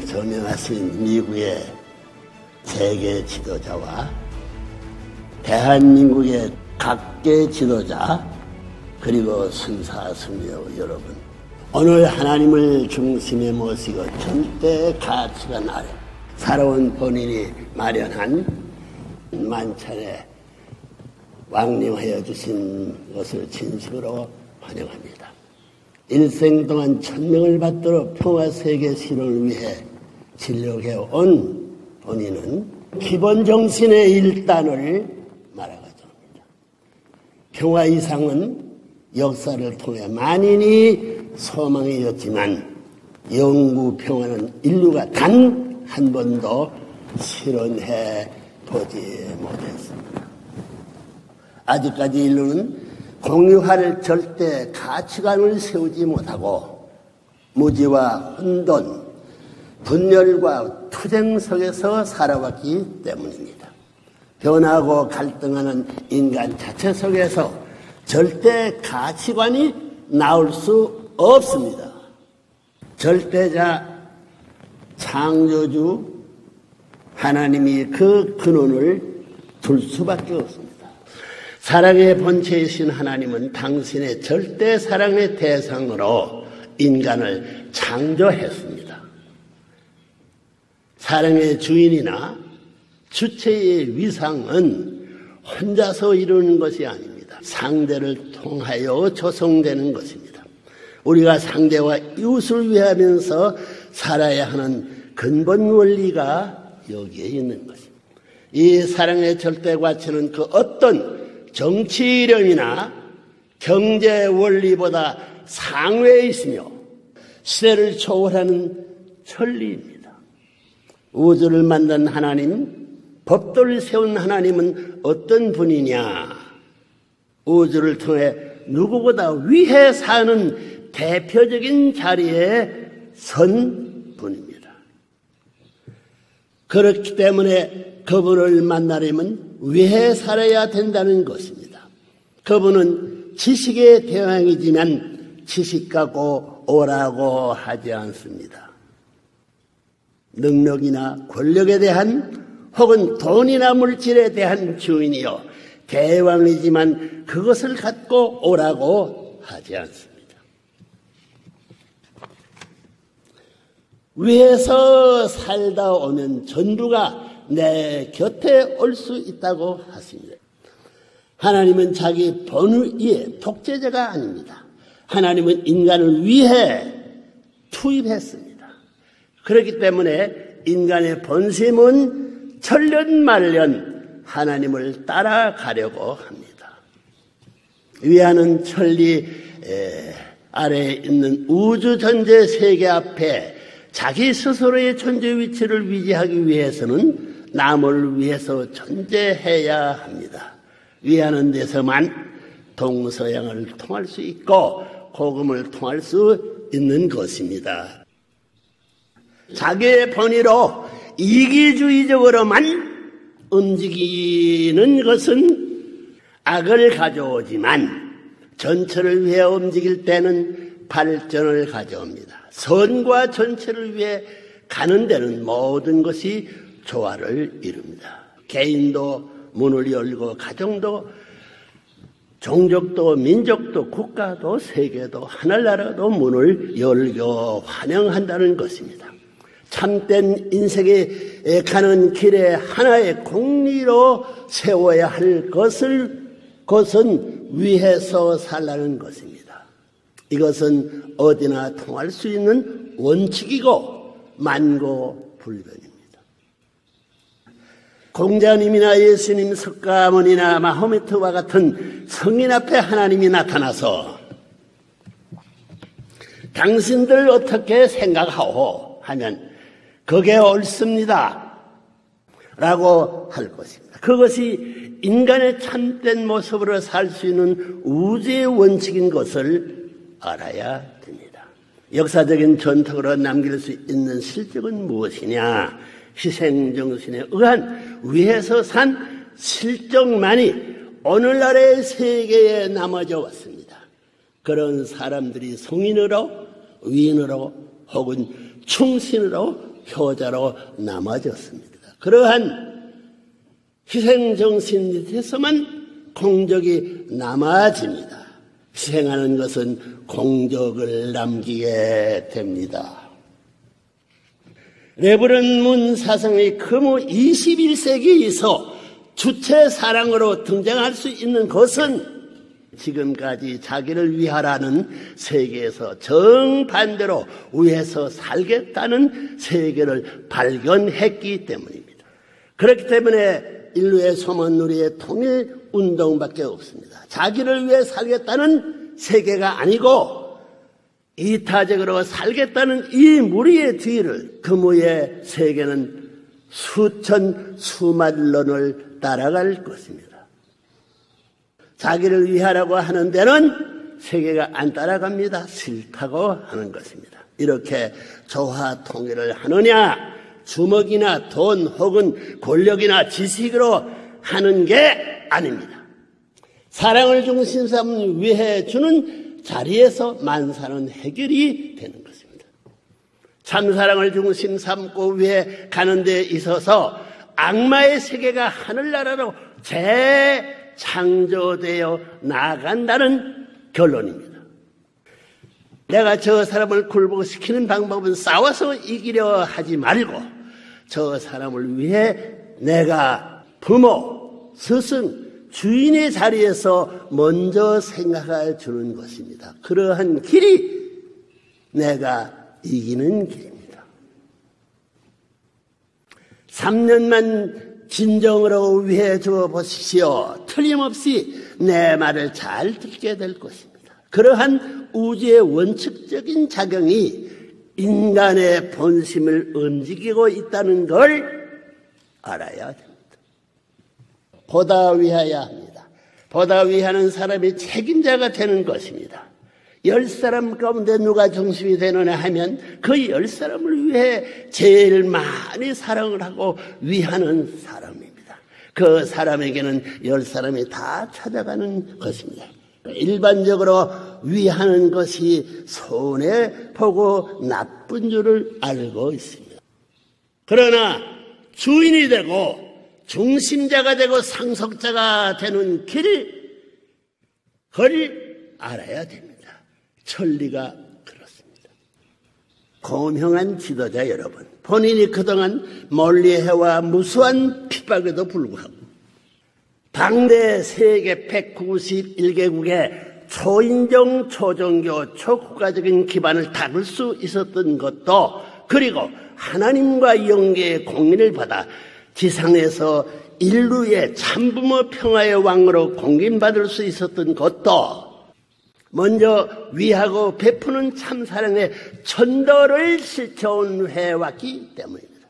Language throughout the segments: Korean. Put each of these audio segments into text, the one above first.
저명하신 미국의 세계 지도자와 대한민국의 각계 지도자 그리고 순사승려 여러분, 오늘 하나님을 중심에 모시고 절대 가치관 아래 살아온 본인이 마련한 만찬에 왕림하여 주신 것을 진심으로 환영합니다. 일생 동안 천명을 받도록 평화세계 실현을 위해 진력해온 본인은 기본 정신의 일단을 말하고자 합니다. 평화 이상은 역사를 통해 만인이 소망이었지만 영구 평화는 인류가 단 한 번도 실현해 보지 못했습니다. 아직까지 인류는 공유할 절대 가치관을 세우지 못하고 무지와 혼돈, 분열과 투쟁 속에서 살아왔기 때문입니다. 변하고 갈등하는 인간 자체 속에서 절대 가치관이 나올 수 없습니다. 절대자 창조주 하나님이 그 근원을 둘 수밖에 없습니다. 사랑의 본체이신 하나님은 당신의 절대 사랑의 대상으로 인간을 창조했습니다. 사랑의 주인이나 주체의 위상은 혼자서 이루는 것이 아닙니다. 상대를 통하여 조성되는 것입니다. 우리가 상대와 이웃을 위하면서 살아야 하는 근본 원리가 여기에 있는 것입니다. 이 사랑의 절대 가치는 그 어떤 정치 이념이나 경제 원리보다 상회에 있으며 시대를 초월하는 천리입니다. 우주를 만든 하나님, 법도를 세운 하나님은 어떤 분이냐? 우주를 통해 누구보다 위해 사는 대표적인 자리에 선 분입니다. 그렇기 때문에 그분을 만나려면 위해 살아야 된다는 것입니다. 그분은 지식의 대왕이지만 지식 갖고 오라고 하지 않습니다. 능력이나 권력에 대한 혹은 돈이나 물질에 대한 주인이요 대왕이지만 그것을 갖고 오라고 하지 않습니다. 위에서 살다 오면 전부가 내 곁에 올 수 있다고 하십니다. 하나님은 자기 본위의 독재자가 아닙니다. 하나님은 인간을 위해 투입했습니다. 그렇기 때문에 인간의 본심은 천년만년 하나님을 따라가려고 합니다. 위하는 천리 아래에 있는 우주 전체 세계 앞에 자기 스스로의 존재 위치를 위지하기 위해서는 남을 위해서 존재해야 합니다. 위하는 데서만 동서양을 통할 수 있고 복음을 통할 수 있는 것입니다. 자기의 본의로 이기주의적으로만 움직이는 것은 악을 가져오지만 전체를 위해 움직일 때는 발전을 가져옵니다. 선과 전체를 위해 가는 데는 모든 것이 조화를 이룹니다. 개인도 문을 열고 가정도 종족도 민족도 국가도 세계도 하늘나라도 문을 열고 환영한다는 것입니다. 참된 인생에 가는 길에 하나의 공리로 세워야 할 것은 위해서 살라는 것입니다. 이것은 어디나 통할 수 있는 원칙이고 만고불변입니다. 공자님이나 예수님, 석가모니나 마호메트와 같은 성인 앞에 하나님이 나타나서 당신들 어떻게 생각하오 하면 그게 옳습니다 라고 할 것입니다. 그것이 인간의 참된 모습으로 살 수 있는 우주의 원칙인 것을 알아야 됩니다. 역사적인 전통으로 남길 수 있는 실적은 무엇이냐? 희생정신에 의한 위에서 산 실적만이 오늘날의 세계에 남아져 왔습니다. 그런 사람들이 성인으로, 위인으로 혹은 충신으로 효자로 남아졌습니다. 그러한 희생정신 밑에서만 공적이 남아집니다. 희생하는 것은 공적을 남기게 됩니다. 레브런 문 사상의 금호 21세기에서 주체 사랑으로 등장할 수 있는 것은 지금까지 자기를 위하라는 세계에서 정반대로 위해서 살겠다는 세계를 발견했기 때문입니다. 그렇기 때문에 인류의 소망누리의 통일운동밖에 없습니다. 자기를 위해 살겠다는 세계가 아니고 이타적으로 살겠다는 이 무리의 뒤를 금호의 세계는 수천 수만 년을 따라갈 것입니다. 자기를 위하라고 하는 데는 세계가 안 따라갑니다. 싫다고 하는 것입니다. 이렇게 조화 통일을 하느냐, 주먹이나 돈 혹은 권력이나 지식으로 하는 게 아닙니다. 사랑을 중심 삼는 위해 주는 자리에서 만사는 해결이 되는 것입니다. 참사랑을 중심 삼고 위해 가는 데 있어서 악마의 세계가 하늘나라로 재창조되어 나아간다는 결론입니다. 내가 저 사람을 굴복시키는 방법은 싸워서 이기려 하지 말고 저 사람을 위해 내가 부모, 스승, 주인의 자리에서 먼저 생각해 주는 것입니다. 그러한 길이 내가 이기는 길입니다. 3년만 진정으로 위해 주어 보십시오. 틀림없이 내 말을 잘 듣게 될 것입니다. 그러한 우주의 원칙적인 작용이 인간의 본심을 움직이고 있다는 걸 알아야 됩니다. 보다 위하여야 합니다. 보다 위하는 사람이 책임자가 되는 것입니다. 10사람 가운데 누가 중심이 되느냐 하면 그 10사람을 위해 제일 많이 사랑을 하고 위하는 사람입니다. 그 사람에게는 10사람이 다 찾아가는 것입니다. 일반적으로 위하는 것이 손해보고 나쁜 줄을 알고 있습니다. 그러나 주인이 되고 중심자가 되고 상속자가 되는 길을 알아야 됩니다. 천리가 그렇습니다. 고명한 지도자 여러분, 본인이 그동안 멀리해와 무수한 핍박에도 불구하고 당대 세계 191개국의 초인종, 초종교, 초국가적인 기반을 닦을 수 있었던 것도, 그리고 하나님과 영계의 공인을 받아 지상에서 인류의 참부모 평화의 왕으로 공인받을 수 있었던 것도 먼저 위하고 베푸는 참사랑의 천도를 실천해 왔기 때문입니다.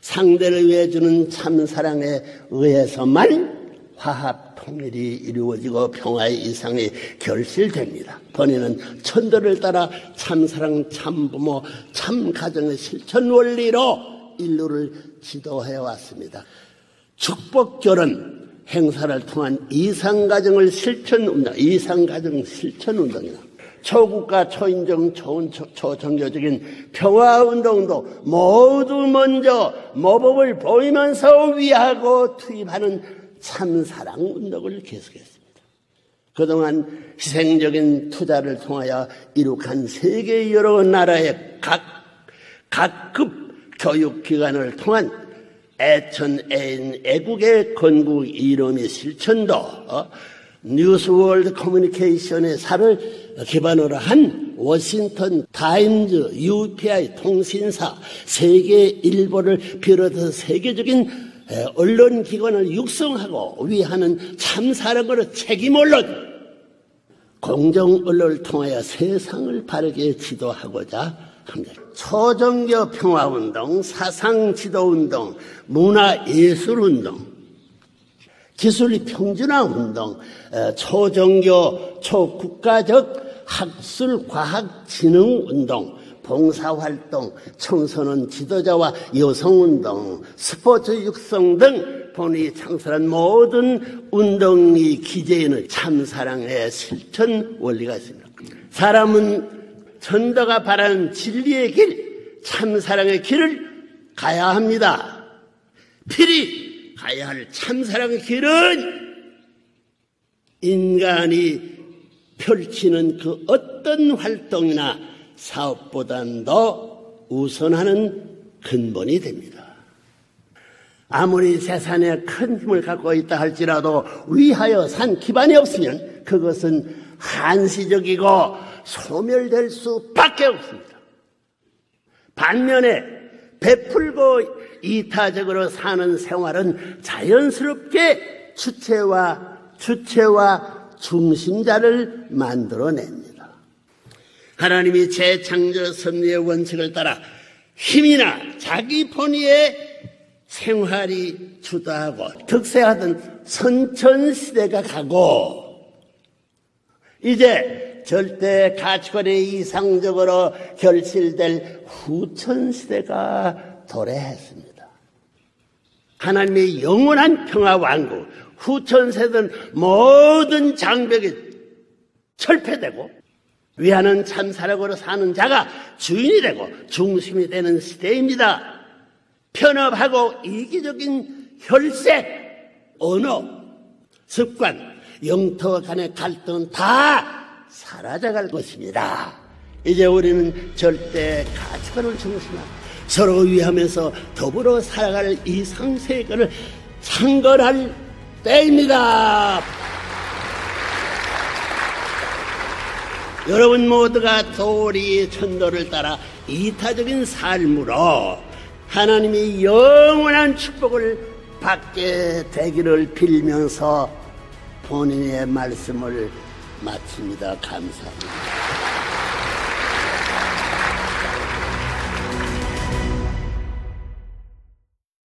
상대를 위해 주는 참사랑에 의해서만 화합 통일이 이루어지고 평화의 이상이 결실됩니다. 본인은 천도를 따라 참사랑, 참부모, 참가정의 실천 원리로 인류를 지도해 왔습니다. 축복결혼 행사를 통한 이상가정 실천운동이나 초국가, 초인종, 초종교적인 평화운동도 모두 먼저 모범을 보이면서 위하고 투입하는 참사랑운동을 계속했습니다. 그동안 희생적인 투자를 통하여 이룩한 세계 여러 나라의 각급 교육기관을 통한 애국의 건국 이름의 실천도 뉴스월드 커뮤니케이션의 사를 기반으로 한 워싱턴 타임즈, UPI 통신사, 세계일보를 비롯해서 세계적인 언론기관을 육성하고 위하는 참사랑으로 책임을 공정 언론을 통하여 세상을 바르게 지도하고자 합니다. 초종교 평화운동, 사상지도운동, 문화예술운동, 기술의 평준화운동, 초종교, 초국가적 학술과학진흥운동, 봉사활동, 청소년 지도자와 여성운동, 스포츠 육성 등 본인이 창설한 모든 운동의 기재에는 참사랑의 실천 원리가 있습니다. 사람은 전도가 바라는 진리의 길, 참사랑의 길을 가야 합니다. 필히 가야 할 참사랑의 길은 인간이 펼치는 그 어떤 활동이나 사업보다는 더 우선하는 근본이 됩니다. 아무리 세상에 큰 힘을 갖고 있다 할지라도 위하여 산 기반이 없으면 그것은 한시적이고 소멸될 수밖에 없습니다. 반면에 베풀고 이타적으로 사는 생활은 자연스럽게 주체와 중심자를 만들어냅니다. 하나님이 재창조 섭리의 원칙을 따라 힘이나 자기 본의의 생활이 주도하고 득세하던 선천시대가 가고 이제 절대 가치관이 이상적으로 결실될 후천시대가 도래했습니다. 하나님의 영원한 평화 왕국, 후천세대는 모든 장벽이 철폐되고 위하는 참사랑으로 사는 자가 주인이 되고 중심이 되는 시대입니다. 편협하고 이기적인 혈색, 언어, 습관, 영토 간의 갈등은 다 사라져갈 것입니다. 이제 우리는 절대 가치관을 중심하고 서로 위하면서 더불어 살아갈 이 상세계를 창건할 때입니다. 여러분 모두가 도리 천도를 따라 이타적인 삶으로 하나님이 영원한 축복을 받게 되기를 빌면서 본인의 말씀을 마칩니다. 감사합니다.